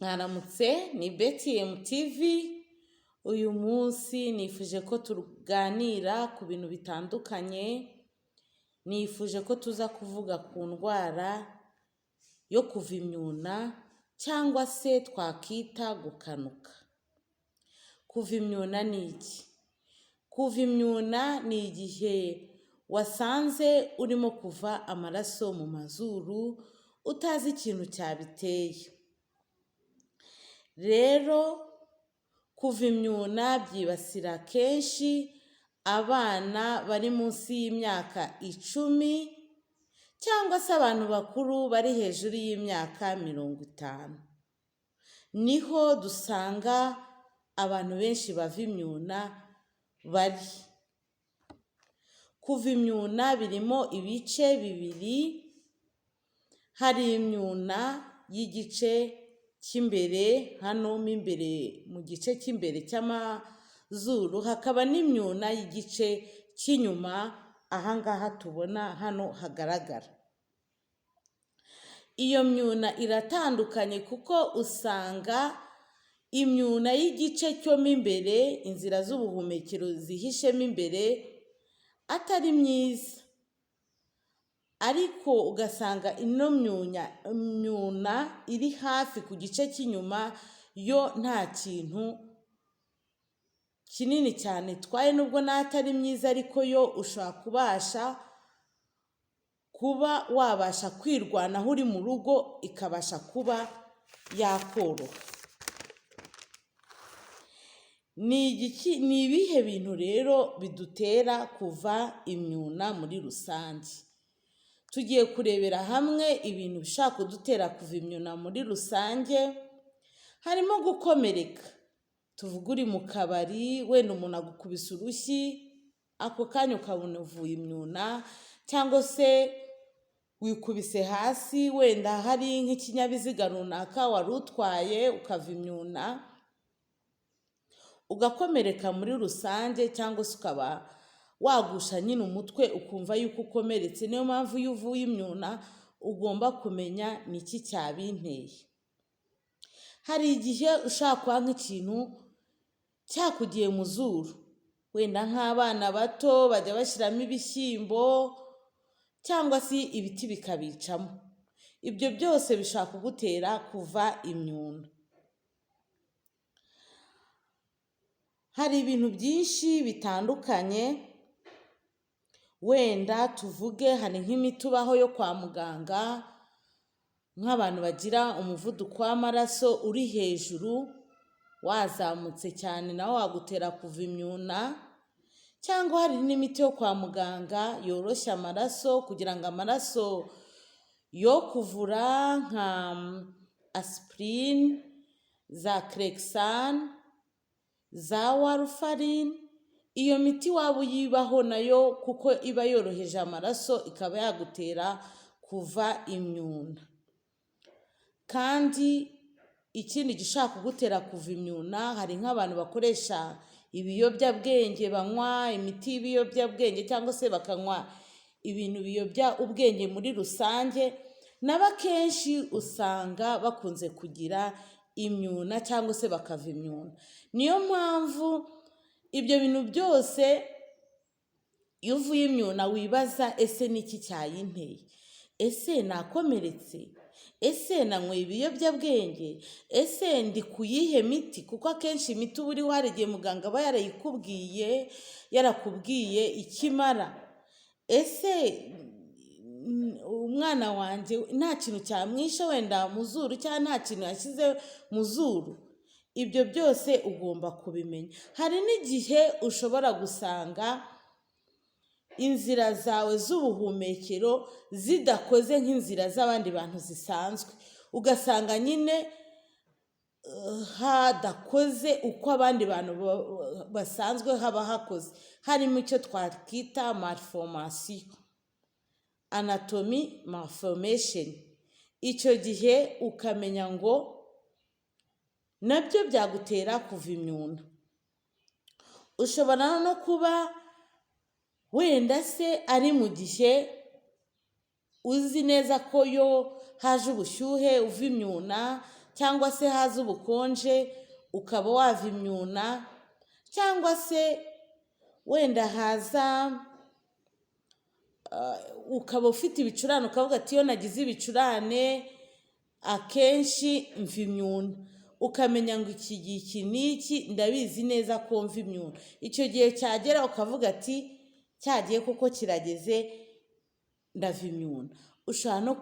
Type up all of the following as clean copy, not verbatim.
Mwaramutse, ni BTM TV. Uyu munsi nifuje ko tuganira ku bintu bitandukanye. Nifuje ko tuza kuvuga ku ndwara yo kuva imyuna cyangwa se twakita gukanuka. Kuva imyuna ni iki? Kuva imyuna ni igihe wasanze urimo kuva amaraso mu mazuru utazi ikintu cyabiteye. Rero kuva imyuna byibasira kenshi abana bari munsi y'imyaka 10 cyangwa se abantu bakuru bari hejuru y'imyaka 50. Niho dusanga abantu benshi bava imyuna bari. Kuva imyuna birimo ibice bibiri. Hari imyuna y'igice cy'imbere, hano mo imbere mu gice cy'imbere cy'amazuru, hakaba n'imyuna y'igice cy'inyuma ahangaha tubona hano hagaragara. Iyo myuna iratandukanye kuko usanga imyuna y'igice cyo mo imbere, inzira z'ubuhumekero zihishemo imbere, atari myiza, ariko ugasanga ino myuna iri hafi ku gice cy'inyuma yo nta kintu kinini cyane itwaye, nubwo n'atari myiza, ariko yo ushobora kuba wabasha kwirwanaho uri mu rugo, ikabasha kuba yakoroha. Ni ibihe bintu rero bidutera kuva imyuna muri rusange? Tugiye kurebera hamwe ibintu bishaka kudutera kuva imyuna muri rusange. Harimo gukomereka. Tuvuga uri mu kabari, wenda umuntu agukubise urushyi, ako kanya ukabona uvuye imyuna, cyangwa se wikubise hasi, wenda hari nk'ikinyabiziga runaka wari utwaye ukava imyuna, ugakomereka muri rusange, cyangwa se ukaba wagusha nyine umutwe ukumva yuko ukomeretse. Niyo mpamvu iyo uvuye imyuna ugomba kumenya ni iki cyabinteye. Hari igihe ushaka kuba nk'ikintu cyakugiye mu zuru, wenda nk'abana bato bajya bashyiramo ibishyimbo cyangwa se ibiti bikabicamo. Ibyo byose bishaka kugutera kuva imyuna. Hari ibintu byinshi bitandukanye, wenda tuvuge hari nk'imiti ubaho yo kwa muganga, nk'abantu bagira umuvuduko w'amaraso uri hejuru, wazamutse cyane nawe wagutera kuva imyuna. Cyangwa hari n'imiti yo kwa muganga yoroshya amaraso kugira ngo amaraso yo kuvura nka aspirin, za Clexane, za warfarin. Iyo miti waba uyibaho nayo kuko iba yoroheje amaraso, ikaba yagutera kuva imyuna. Kandi ikindi gishaka kugutera kuva imyuna, hari nk'abantu bakoresha ibiyobyabwenge, banywa imiti y'ibiyobyabwenge cyangwa se bakanywa ibintu biyobya ubwenge muri rusange, nabo akenshi usanga bakunze kugira imyuna cyangwa se bakava imyuna. Niyo mpamvu ibyo bintu byose iyo uvuye imyuna wibaza, ese niki cyayinteye? Ese nakomeretse? Ese nanyweye ibiyobyabwenge? Ese ndi kuyihe miti? Kuko akenshi imiti uba uriho hari igihe muganga aba yarakubwiye ikimara. Ese umwana wanjye nta kintu cyamwishe wenda mu zuru, cyangwa nta kintu yashyize mu zuru? Ibyo byose ugomba kubimenya. Hari n'igihe ushobora gusanga inzira zawe z'ubuhumekero zidakoze nk'inzira z'abandi bantu zisanzwe, ugasanga nyine hadakoze uko abandi bantu basanzwe haba hakoze. Harimo icyo twakita malformation, anatomy malformation. Icyo gihe ukamenya ngo nabyo byagutera kuva imyuna. Ushobora no kuba wenda se ari mu gihe uzi neza ko yo haje ubushyuhe uva imyuna, cyangwa se haza ubukonje ukaba wava imyuna, cyangwa se wenda haza ukaba ufite ibicurane ukavuga ati iyo nagize ibicurane akenshi mva imyuna, ukamenya ngo iki gihe iki n'iki ndabizi neza ko mva imyuna. Icyo gihe cyagera ukavuga ati cyagiye kuko kirageze ndava imyuna. Ushobora no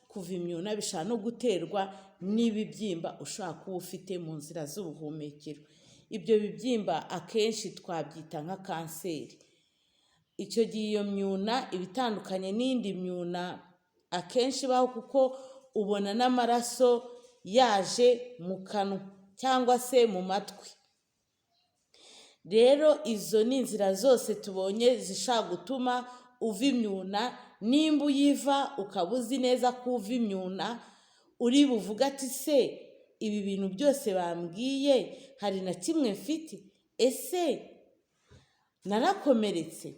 kuva imyuna bishobora no guterwa n'ibibyimba ushobora kuba ufite mu nzira z'ubuhumekero. Ibyo bibyimba akenshi twabyita nka kanseri. Icyo gihe iyo myuna iba itandukanye n'indi myuna akenshi ibaho, kuko ubona n'amaraso yaje mu kanwa cyangwa se mu matwi. Rero izo ni inzira zose tubonye zishobora gutuma uva imyuna. Nimba uyiva ukaba uzi neza ko uva imyuna, uri buvuga ati se ibi bintu byose bambwiye hari na kimwe mfite? Ese narakomeretse?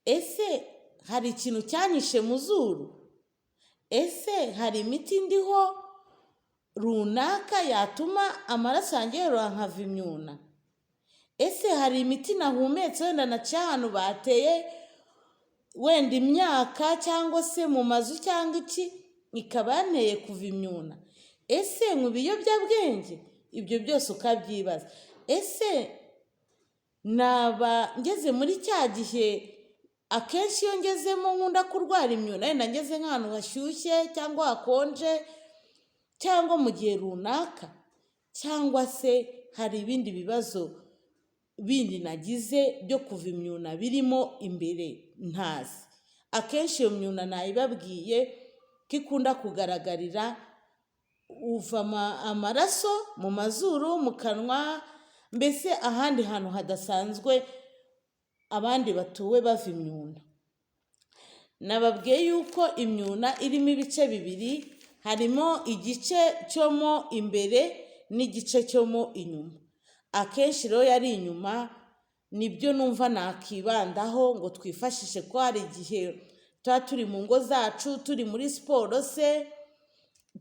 Ese hari ikintu cyanyishe mu zuru? Ese hari imiti ndiho runaka yatuma amaraso yanjye yoroha nkava imyuna? Ese hari imiti nahumetse wenda naciye ahantu bateye wenda imyaka cyangwa se mu mazu cyangwa iki ikaba yanteye kuva imyuna? Ese mu biyobyabwenge? Ibyo byose ukabyibaza. Ese naba ngeze muri cya gihe akenshi iyo ngezemo nkunda kurwara imyuna, wenda ngeze nk'ahantu hashyushye cyangwa hakonje cyangwa mu gihe runaka, cyangwa se hari ibindi bibazo bindi nagize byo kuva imyuna birimo imbere ntazi. Akenshi iyo myuna nayibabwiye ko ikunda kugaragarira uva amaraso mu mazuru, mu kanwa, mbese ahandi hantu hadasanzwe abandi batuwe bava imyuna. Nababwiye yuko imyuna irimo ibice bibiri, harimo igice cyo mo imbere n'igice cyo mo inyuma. Akenshi rero yari inyuma nibyo numva nakibandaho ngo twifashishe, ko hari igihe tuba turi mu ngo zacu, turi muri siporo se,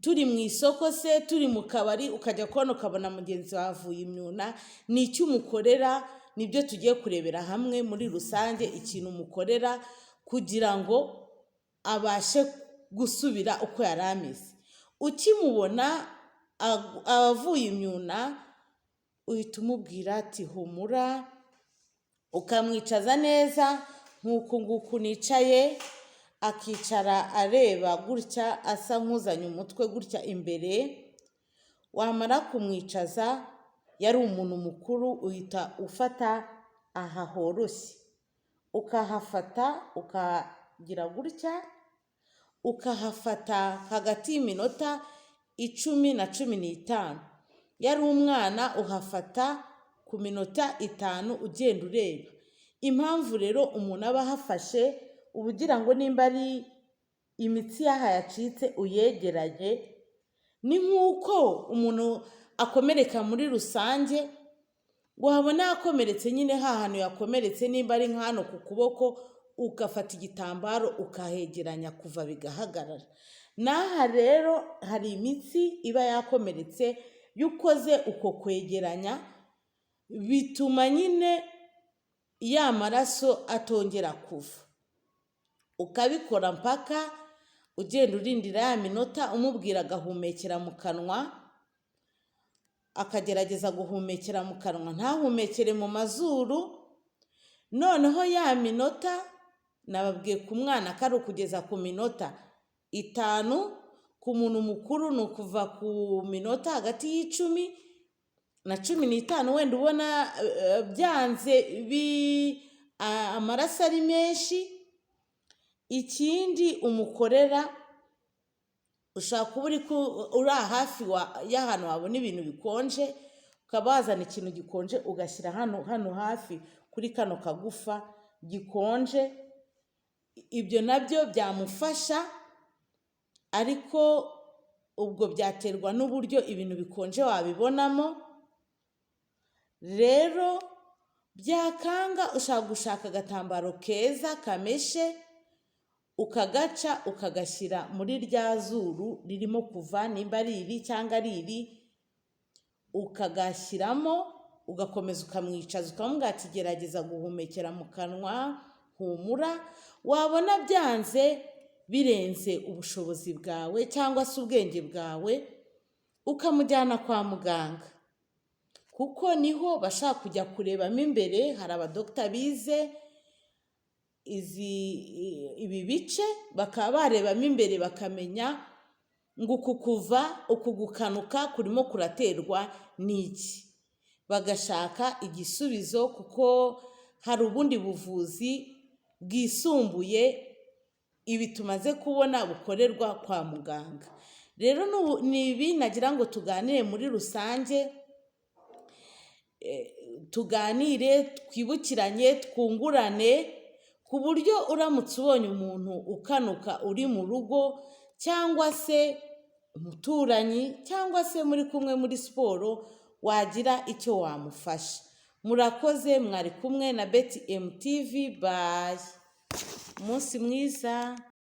turi mu isoko se, turi mu kabari, ukajya kubona ukabona mugenzi wavuye imyuna. Ni icyo umukorera, nibyo tugiye kurebera hamwe muri rusange ikintu umukorera kugira ngo abashe gusubira uko yari ameze. Ukimubona avuye imyuna uhita umubwira ati humura, ukamwicaza neza nk'uku nguku nicaye, akicara areba gutya asa nk'uzanye umutwe gutya imbere. Wamara kumwicaza, yari umuntu mukuru, uhita ufata aha horoshye, ukahafata ukagira gutya, ukahafata hagati y'iminota 10 na 15. Yari umwana uhafata ku minota 5 ugenda ureba. Impamvu rero umuntu aba ahafashe uba ugira ngo nimba ari imitsi yaha yacitse uyegeranye. Ni nk'uko umuntu akomereka muri rusange, wabona yakomeretse nyine hantu yakomeretse, nimba ari nk'hano ku kuboko ugafata igitambaro ukahegeranya kuva bigahagarara. N'aha rero hari imitsi iba yakomeretse, yukoze uko kwegeranya bituma nyine ya maraso atongera kuva. Ukabikora mpaka ugenda urindira ya minota, umubwira agahumekera mu kanwa, akagerageza guhumekera mu kanwa ntahumekere mu mazuru. Noneho ya minota nababwiye ku mwana ko ari ukugeza ku minota 5, ku muntu mukuru ni ukuva ku minota hagati y'10 na 15. Wenda ubona byanze amaraso ari menshi. Ikindi umukorera, ushaka kuba uri hafi y'ahantu wabona ibintu bikonje, ukaba wazana ikintu gikonje ugashyira hano hafi kuri kano kagufa gikonje. Ibyo nabyo byamufasha, ariko ubwo byaterwa n'uburyo ibintu bikonje wabibonamo. Rero byakanga ushaka gushaka agatambaro keza kameshe, ukagaca ukagashyira muri rya zuru ririmo kuva, nimba ari iri cyangwa ari iri, ukagashyiramo, ugakomeza ukamwicaza ukamubwira ati gerageza guhumekera mu kanwa, humura. Wabona byanze birenze ubushobozi bwawe cyangwa se ubwenge bwawe, ukamujyana kwa muganga, kuko niho bashaka kujya kurebamo imbere. Hari abadogita bize ibi bice, bakaba barebamo imbere bakamenya ngo uku kuva, uku gukanuka kurimo kuraterwa n'iki, bagashaka igisubizo, kuko hari ubundi buvuzi bwisumbuye ibi tumaze kubona bukorerwa kwa muganga. Rero ni ibi nagira ngo tuganire muri rusange, tuganire, twibukiranye, twungurane, ku buryo uramutse ubonye umuntu ukanuka uri mu rugo cyangwa se umuturanyi cyangwa se muri kumwe muri siporo, wagira icyo wamufasha. Murakoze, mwari kumwe na Betty MTV. Bye, umunsi mwiza.